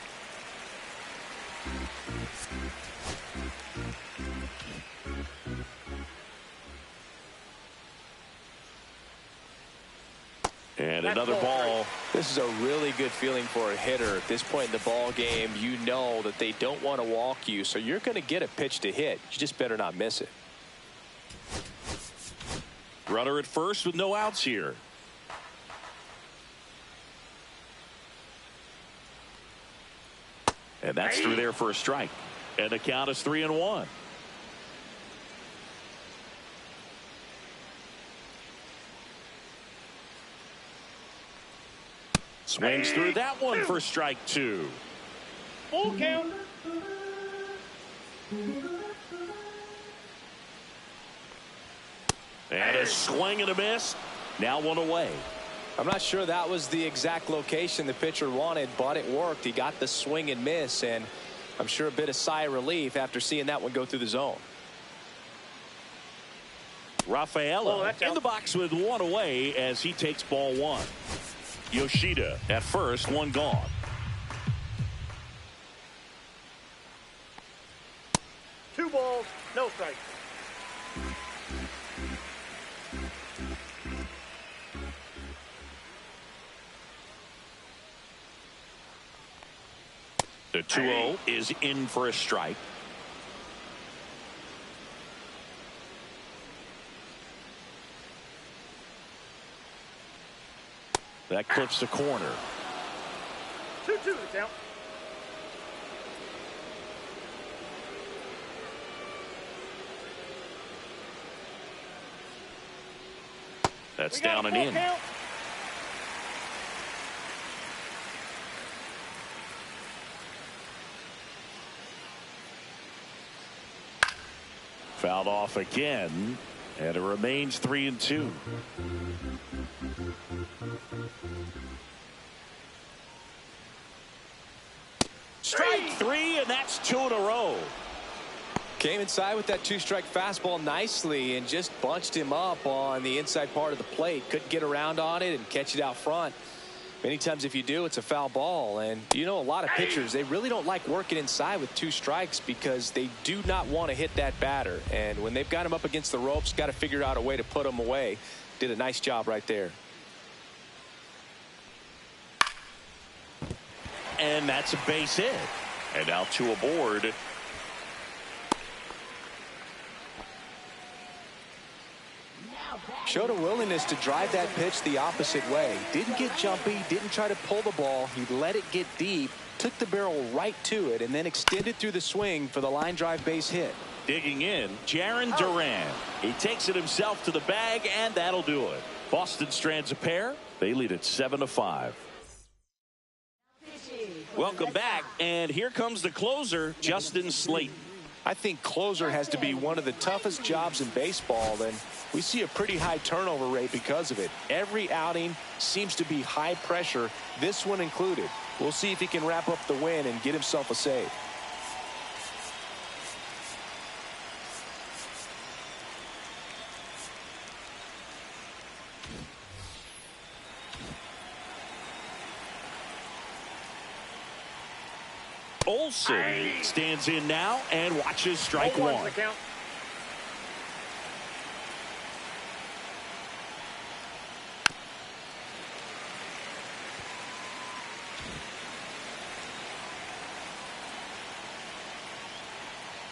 And another ball. This is a really good feeling for a hitter. At this point in the ball game, you know that they don't want to walk you, so you're going to get a pitch to hit. You just better not miss it. Runner at first with no outs here. And that's through there for a strike. And the count is 3-1. Swings through that one for strike 2. Full count. And a swing and a miss. Now one away. I'm not sure that was the exact location the pitcher wanted, but it worked. He got the swing and miss, and I'm sure a bit of sigh of relief after seeing that one go through the zone. Rafaela in the box with one away as he takes ball 1. Yoshida at first, one gone. Two balls, no strikes. The 2-0 is in for a strike. That clips the corner. 2-2 the count. That's down and in. Count. Fouled off again, and it remains 3-2. Strike 3, and that's 2 in a row. Came inside with that 2-strike fastball nicely and just bunched him up on the inside part of the plate. Couldn't get around on it and catch it out front. Many times if you do, it's a foul ball. And you know, a lot of pitchers, they really don't like working inside with 2 strikes because they do not want to hit that batter. And when they've got him up against the ropes, got to figure out a way to put him away. Did a nice job right there. And that's a base hit. And now 2 aboard. Showed a willingness to drive that pitch the opposite way. Didn't get jumpy, didn't try to pull the ball. He let it get deep, took the barrel right to it, and then extended through the swing for the line drive base hit. Digging in, Jarren Duran. He takes it himself to the bag, and that'll do it. Boston strands a pair. They lead at 7-5. Welcome back, and here comes the closer, Justin Slayton. I think closer has to be one of the toughest jobs in baseball, and we see a pretty high turnover rate because of it. Every outing seems to be high pressure, this one included. We'll see if he can wrap up the win and get himself a save. Olsen stands in now and watches strike 1.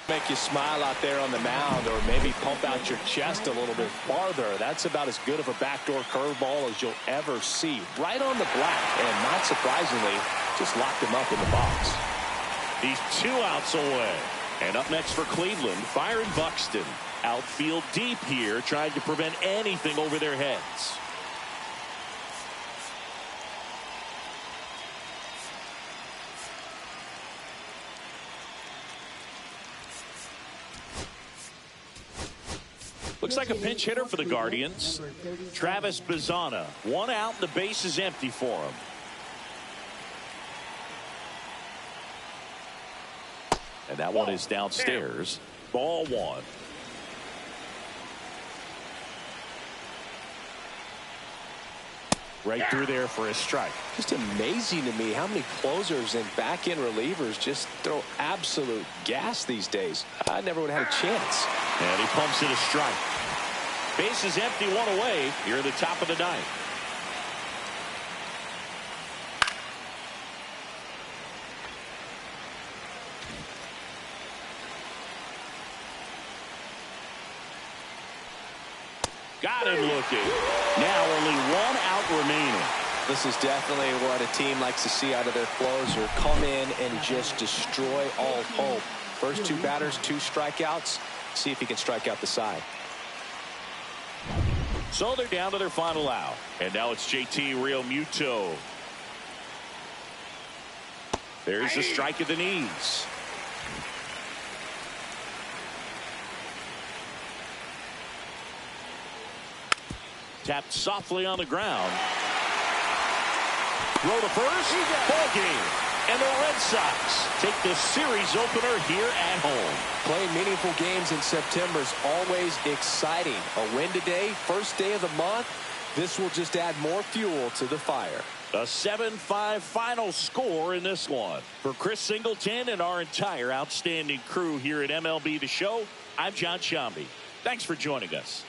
Make you smile out there on the mound, or maybe pump out your chest a little bit farther. That's about as good of a backdoor curveball as you'll ever see. Right on the black, and not surprisingly, just locked him up in the box. He's 2 outs away. And up next for Cleveland, Byron Buxton. Outfield deep here, trying to prevent anything over their heads. Looks like a pinch hitter for the Guardians. Travis Bazzana. 1 out and the base is empty for him. And that one is downstairs. Ball 1. Right through there for a strike. Just amazing to me how many closers and back-end relievers just throw absolute gas these days. I never would have had a chance. And he pumps it a strike. Base is empty, 1 away here at the top of the 9th. Got him looking. Now only 1 out remaining. This is definitely what a team likes to see out of their closer. Come in and just destroy all hope. First 2 batters, 2 strikeouts. See if he can strike out the side. So they're down to their final out. And now it's JT Realmuto. There's the strike at the knees. Tapped softly on the ground. Throw to first. Ball game. And the Red Sox take the series opener here at home. Playing meaningful games in September is always exciting. A win today, first day of the month. This will just add more fuel to the fire. A 7-5 final score in this one. For Chris Singleton and our entire outstanding crew here at MLB The Show, I'm John Shambi. Thanks for joining us.